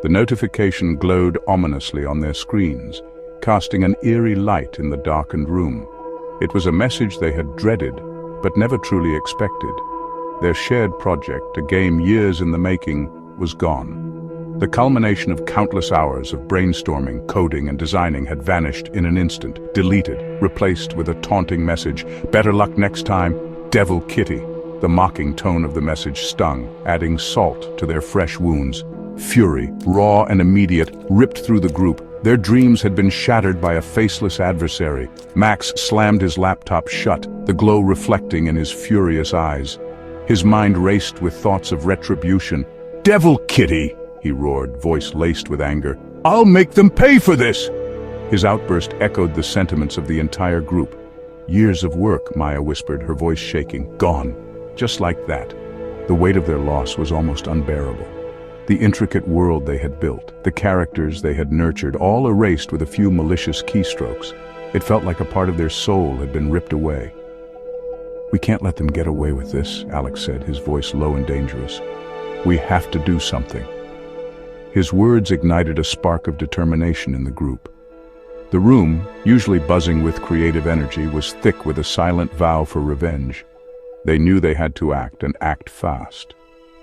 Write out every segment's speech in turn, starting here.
The notification glowed ominously on their screens, casting an eerie light in the darkened room. It was a message they had dreaded, but never truly expected. Their shared project, a game years in the making, was gone. The culmination of countless hours of brainstorming, coding, and designing had vanished in an instant, deleted, replaced with a taunting message, "Better luck next time, Devil Kitty." The mocking tone of the message stung, adding salt to their fresh wounds. Fury, raw and immediate, ripped through the group. Their dreams had been shattered by a faceless adversary. Max slammed his laptop shut, the glow reflecting in his furious eyes. His mind raced with thoughts of retribution. "Devil Kitty!" he roared, voice laced with anger. "I'll make them pay for this!" His outburst echoed the sentiments of the entire group. "Years of work," Maya whispered, her voice shaking. "Gone. Just like that." The weight of their loss was almost unbearable. The intricate world they had built, the characters they had nurtured, all erased with a few malicious keystrokes. It felt like a part of their soul had been ripped away. "We can't let them get away with this," Alex said, his voice low and dangerous. "We have to do something." His words ignited a spark of determination in the group. The room, usually buzzing with creative energy, was thick with a silent vow for revenge. They knew they had to act, and act fast.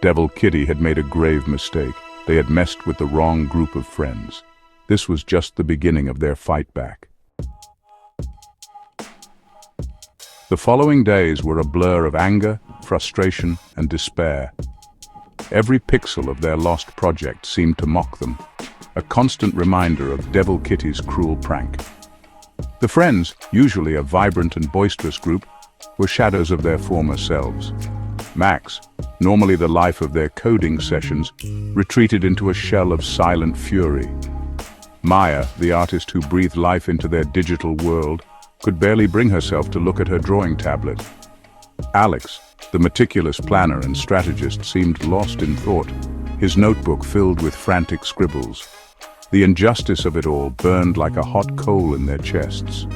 Devil Kitty had made a grave mistake. They had messed with the wrong group of friends. This was just the beginning of their fight back. The following days were a blur of anger, frustration, and despair. Every pixel of their lost project seemed to mock them, a constant reminder of Devil Kitty's cruel prank. The friends, usually a vibrant and boisterous group, were shadows of their former selves. Max, normally the life of their coding sessions, retreated into a shell of silent fury. Maya, the artist who breathed life into their digital world, could barely bring herself to look at her drawing tablet. Alex, the meticulous planner and strategist, seemed lost in thought, his notebook filled with frantic scribbles. The injustice of it all burned like a hot coal in their chests.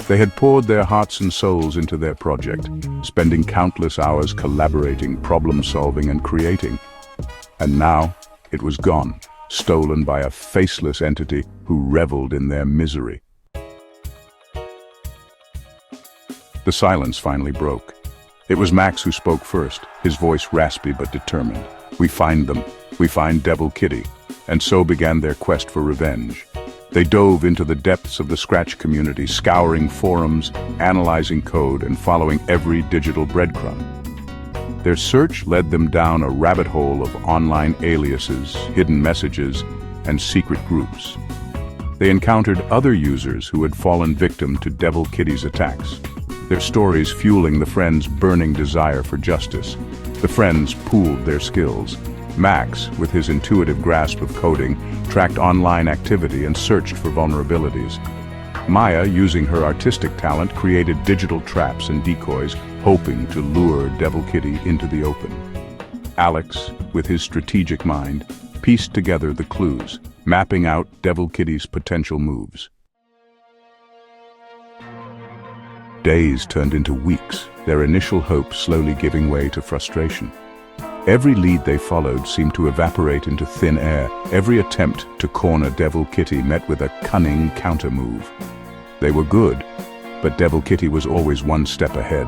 They had poured their hearts and souls into their project, spending countless hours collaborating, problem-solving, and creating. And now, it was gone, stolen by a faceless entity who reveled in their misery. The silence finally broke. It was Max who spoke first, his voice raspy but determined. "We find them. We find Devil Kitty." And so began their quest for revenge. They dove into the depths of the Scratch community, scouring forums, analyzing code, and following every digital breadcrumb. Their search led them down a rabbit hole of online aliases, hidden messages, and secret groups. They encountered other users who had fallen victim to Devil Kitty's attacks, their stories fueling the friends' burning desire for justice. The friends pooled their skills. Max, with his intuitive grasp of coding, tracked online activity and searched for vulnerabilities. Maya, using her artistic talent, created digital traps and decoys, hoping to lure Devil Kitty into the open. Alex, with his strategic mind, pieced together the clues, mapping out Devil Kitty's potential moves. Days turned into weeks, their initial hope slowly giving way to frustration. Every lead they followed seemed to evaporate into thin air. Every attempt to corner Devil Kitty met with a cunning counter-move. They were good, but Devil Kitty was always one step ahead.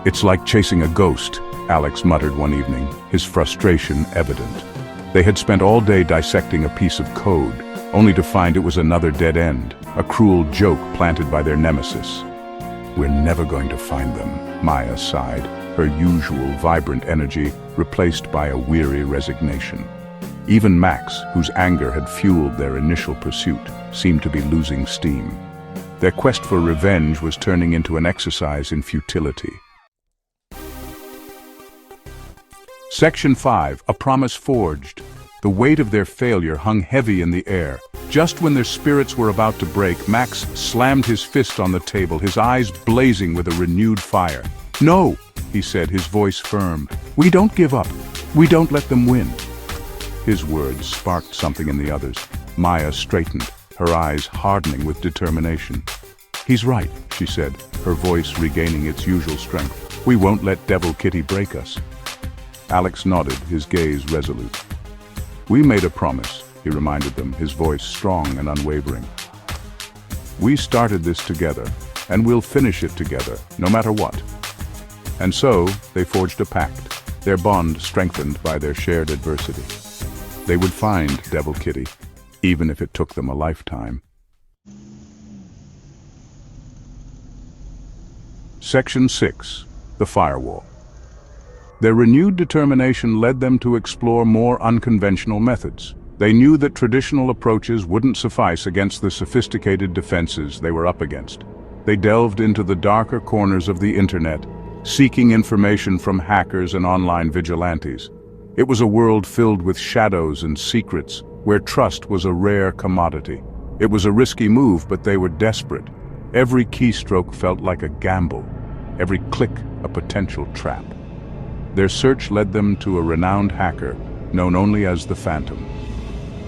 "It's like chasing a ghost," Alex muttered one evening, his frustration evident. They had spent all day dissecting a piece of code, only to find it was another dead end, a cruel joke planted by their nemesis. "We're never going to find them," Maya sighed, her usual vibrant energy replaced by a weary resignation. Even Max, whose anger had fueled their initial pursuit, seemed to be losing steam. Their quest for revenge was turning into an exercise in futility. Section 5, A Promise Forged. The weight of their failure hung heavy in the air. Just when their spirits were about to break, Max slammed his fist on the table, his eyes blazing with a renewed fire. "No!" he said, his voice firm. "We don't give up. We don't let them win." His words sparked something in the others. Maya straightened, her eyes hardening with determination. "He's right," she said, her voice regaining its usual strength. "We won't let Devil Kitty break us." Alex nodded, his gaze resolute. "We made a promise," he reminded them, his voice strong and unwavering. "We started this together, and we'll finish it together, no matter what." And so, they forged a pact, their bond strengthened by their shared adversity. They would find Devil Kitty, even if it took them a lifetime. Section 6. The Firewall. Their renewed determination led them to explore more unconventional methods. They knew that traditional approaches wouldn't suffice against the sophisticated defenses they were up against. They delved into the darker corners of the internet, seeking information from hackers and online vigilantes. It was a world filled with shadows and secrets, where trust was a rare commodity. It was a risky move, but they were desperate. Every keystroke felt like a gamble, every click a potential trap. Their search led them to a renowned hacker, known only as the Phantom.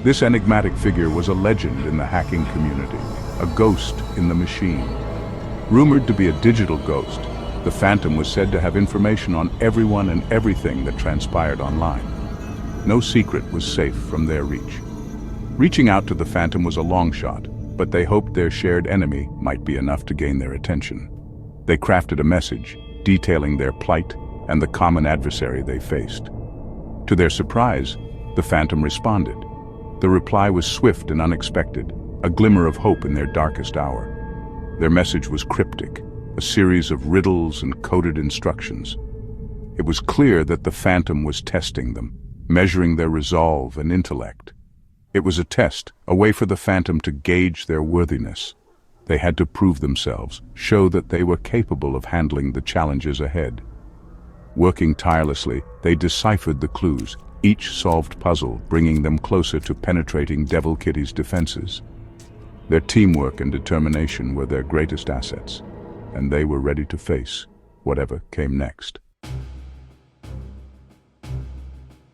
This enigmatic figure was a legend in the hacking community, a ghost in the machine. Rumored to be a digital ghost, the Phantom was said to have information on everyone and everything that transpired online. No secret was safe from their reach. Reaching out to the Phantom was a long shot, but they hoped their shared enemy might be enough to gain their attention. They crafted a message, detailing their plight and the common adversary they faced. To their surprise, the Phantom responded. The reply was swift and unexpected, a glimmer of hope in their darkest hour. Their message was cryptic, a series of riddles and coded instructions. It was clear that the Phantom was testing them, measuring their resolve and intellect. It was a test, a way for the Phantom to gauge their worthiness. They had to prove themselves, show that they were capable of handling the challenges ahead. Working tirelessly, they deciphered the clues, each solved puzzle bringing them closer to penetrating Devil Kitty's defenses. Their teamwork and determination were their greatest assets, and they were ready to face whatever came next.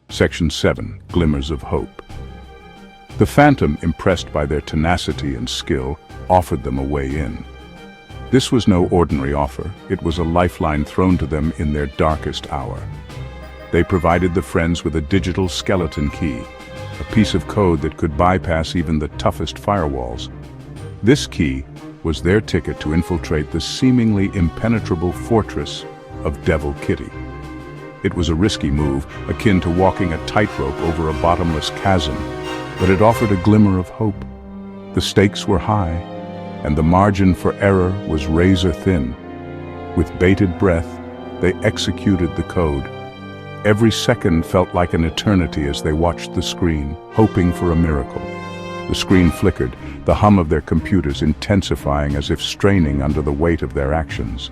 Section 7. Glimmers of Hope. The Phantom, impressed by their tenacity and skill, offered them a way in. This was no ordinary offer. It was a lifeline thrown to them in their darkest hour. They provided the friends with a digital skeleton key, a piece of code that could bypass even the toughest firewalls. This key was their ticket to infiltrate the seemingly impenetrable fortress of Devil Kitty. It was a risky move, akin to walking a tightrope over a bottomless chasm, but it offered a glimmer of hope. The stakes were high, and the margin for error was razor-thin. With bated breath, they executed the code. Every second felt like an eternity as they watched the screen, hoping for a miracle. The screen flickered, the hum of their computers intensifying as if straining under the weight of their actions.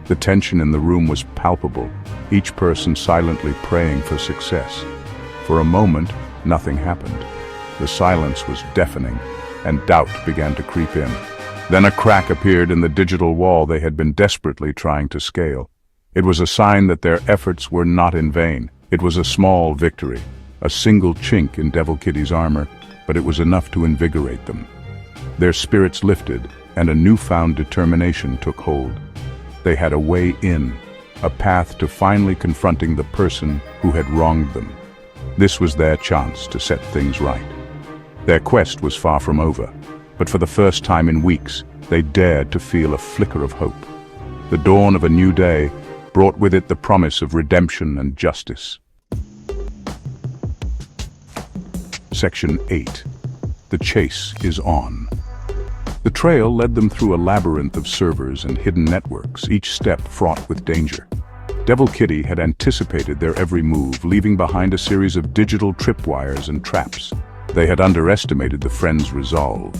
The tension in the room was palpable, each person silently praying for success. For a moment, nothing happened. The silence was deafening, and doubt began to creep in. Then a crack appeared in the digital wall they had been desperately trying to scale. It was a sign that their efforts were not in vain. It was a small victory, a single chink in Devil Kitty's armor, but it was enough to invigorate them. Their spirits lifted, and a newfound determination took hold. They had a way in, a path to finally confronting the person who had wronged them. This was their chance to set things right. Their quest was far from over, but for the first time in weeks, they dared to feel a flicker of hope. The dawn of a new day brought with it the promise of redemption and justice. Section 8. The chase is on. The trail led them through a labyrinth of servers and hidden networks, each step fraught with danger. Devil Kitty had anticipated their every move, leaving behind a series of digital tripwires and traps. They had underestimated the friends' resolve.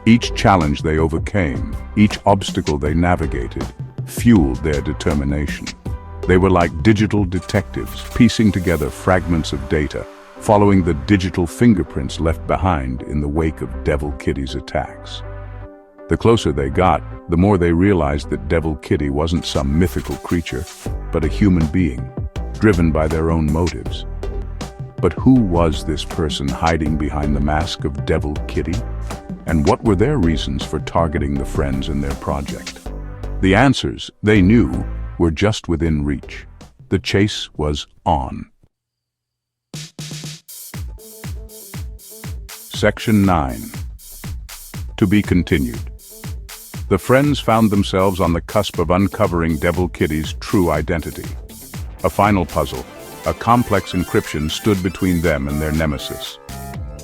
Each challenge they overcame, each obstacle they navigated, fueled their determination. They were like digital detectives, piecing together fragments of data, following the digital fingerprints left behind in the wake of Devil Kitty's attacks. The closer they got, the more they realized that Devil Kitty wasn't some mythical creature, but a human being, driven by their own motives. But who was this person hiding behind the mask of Devil Kitty? And what were their reasons for targeting the friends in their project? The answers, they knew, were just within reach. The chase was on. Section 9. To be continued. The friends found themselves on the cusp of uncovering Devil Kitty's true identity. A final puzzle, a complex encryption stood between them and their nemesis.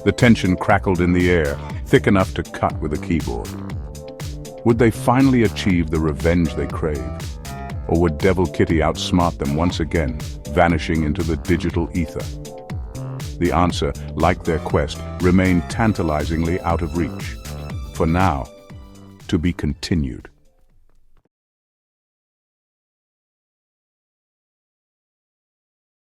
The tension crackled in the air, thick enough to cut with a keyboard. Would they finally achieve the revenge they craved? Or would Devil Kitty outsmart them once again, vanishing into the digital ether? The answer, like their quest, remained tantalizingly out of reach. For now, to be continued.